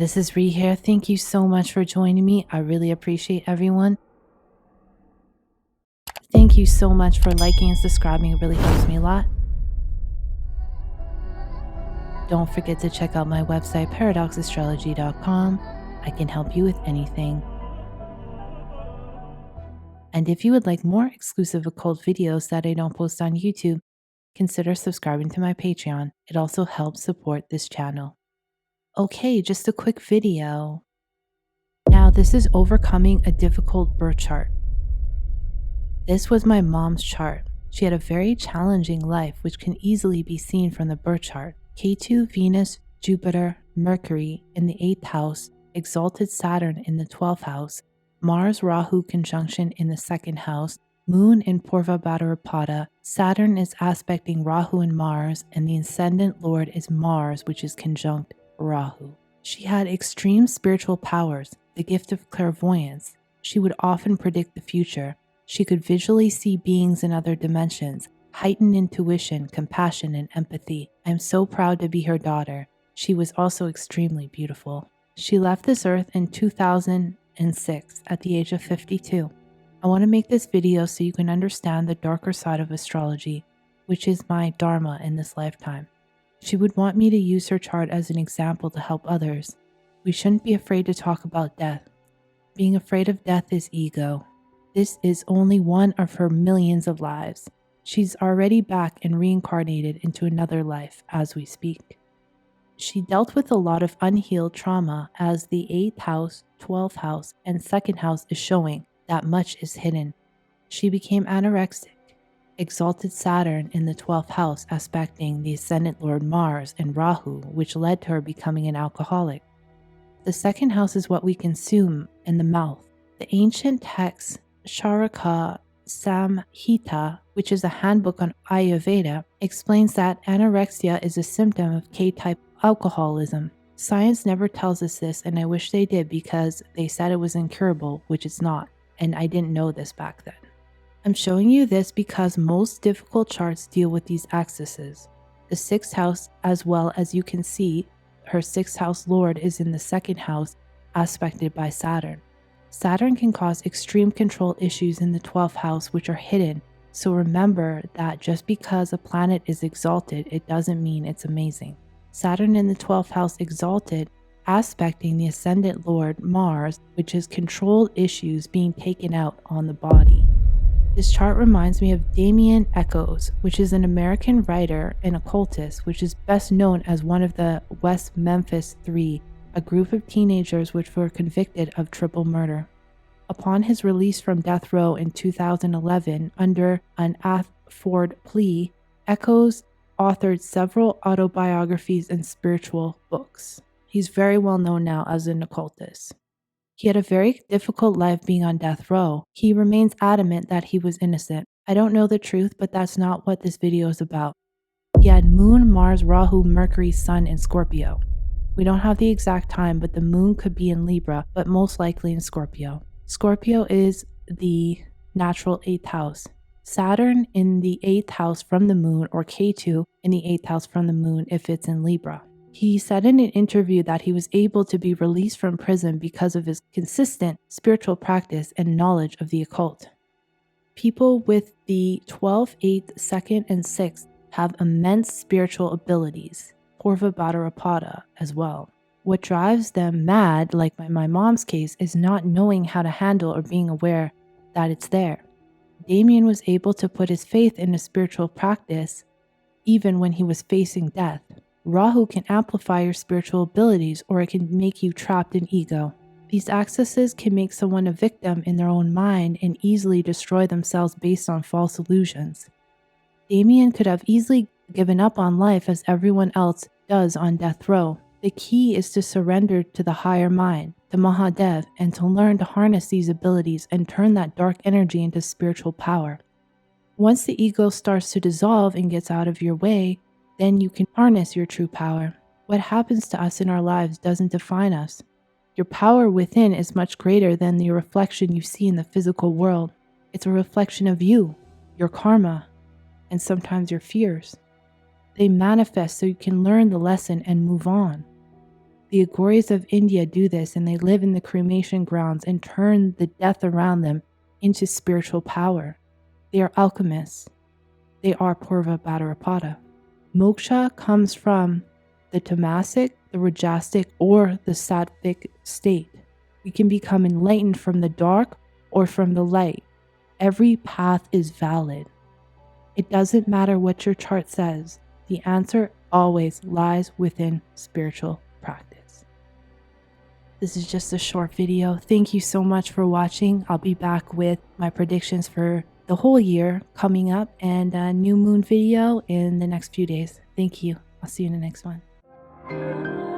this is Ree here. Thank you so much for joining me. I really appreciate everyone. Thank you so much for liking and subscribing. It really helps me a lot. Don't forget to check out my website, paradoxastrology.com. I can help you with anything. And if you would like more exclusive occult videos that I don't post on YouTube, consider subscribing to my Patreon. It also helps support this channel. Okay, just a quick video. Now, this is overcoming a difficult birth chart. This was my mom's chart. She had a very challenging life, which can easily be seen from the birth chart. K2, Venus, Jupiter, Mercury in the 8th house, exalted Saturn in the 12th house, Mars Rahu conjunction in the 2nd house, Moon in Purva Bhadrapada, Saturn is aspecting Rahu and Mars, and the ascendant lord is Mars, which is conjunct Rahu. She had extreme spiritual powers, the gift of clairvoyance. She would often predict the future. She could visually see beings in other dimensions, heightened intuition, compassion, and empathy. I am so proud to be her daughter. She was also extremely beautiful. She left this earth in 2006 at the age of 52. I want to make this video so you can understand the darker side of astrology, which is my dharma in this lifetime. She would want me to use her chart as an example to help others. We shouldn't be afraid to talk about death. Being afraid of death is ego. This is only one of her millions of lives. She's already back and reincarnated into another life as we speak. She dealt with a lot of unhealed trauma, as the 8th house, 12th house, and 2nd house is showing that much is hidden. She became anorexic. Exalted Saturn in the 12th house aspecting the ascendant lord Mars and Rahu, which led to her becoming an alcoholic. The 2nd house is what we consume in the mouth. The ancient text Charaka Samhita, which is a handbook on Ayurveda, explains that anorexia is a symptom of K-type alcoholism. Science never tells us this, and I wish they did, because they said it was incurable, which it's not, and I didn't know this back then. I'm showing you this because most difficult charts deal with these axes. The 6th house, as well as you can see, her 6th house lord is in the 2nd house, aspected by Saturn. Saturn can cause extreme control issues in the 12th house, which are hidden. So remember that just because a planet is exalted, it doesn't mean it's amazing. Saturn in the 12th house exalted, aspecting the ascendant lord Mars, which is controlled issues being taken out on the body. This chart reminds me of Damien Echoes, which is an American writer and occultist, which is best known as one of the West Memphis Three, a group of teenagers which were convicted of triple murder. Upon his release from death row in 2011 under an Afford plea, Echoes authored several autobiographies and spiritual books. He's very well known now as an occultist. He had a very difficult life being on death row. He remains adamant that he was innocent. I don't know the truth, but that's not what this video is about. He had Moon, Mars, Rahu, Mercury, Sun, and Scorpio. We don't have the exact time, but the Moon could be in Libra, but most likely in Scorpio. Scorpio is the natural 8th house. Saturn in the 8th house from the Moon, or K2 in the 8th house from the Moon if it's in Libra. He said in an interview that he was able to be released from prison because of his consistent spiritual practice and knowledge of the occult. People with the 12th, 8th, 2nd, and 6th have immense spiritual abilities, Purva Bhadrapada as well. What drives them mad, like my mom's case, is not knowing how to handle or being aware that it's there. Damien was able to put his faith in a spiritual practice even when he was facing death. Rahu can amplify your spiritual abilities, or it can make you trapped in ego. These accesses can make someone a victim in their own mind and easily destroy themselves based on false illusions. Damien could have easily given up on life as everyone else does on death row. The key is to surrender to the higher mind, to Mahadev, and to learn to harness these abilities and turn that dark energy into spiritual power. Once the ego starts to dissolve and gets out of your way, then you can harness your true power. What happens to us in our lives doesn't define us. Your power within is much greater than the reflection you see in the physical world. It's a reflection of you, your karma, and sometimes your fears. They manifest so you can learn the lesson and move on. The Agoris of India do this, and they live in the cremation grounds and turn the death around them into spiritual power. They are alchemists. They are Purva Bhadrapada. Moksha comes from the tamasic, the rajasic, or the sattvic state. We can become enlightened from the dark or from the light. Every path is valid. It doesn't matter what your chart says. The answer always lies within spiritual practice. This is just a short video. Thank you so much for watching. I'll be back with my predictions for the whole year coming up and a new moon video in the next few days. Thank you. I'll see you in the next one.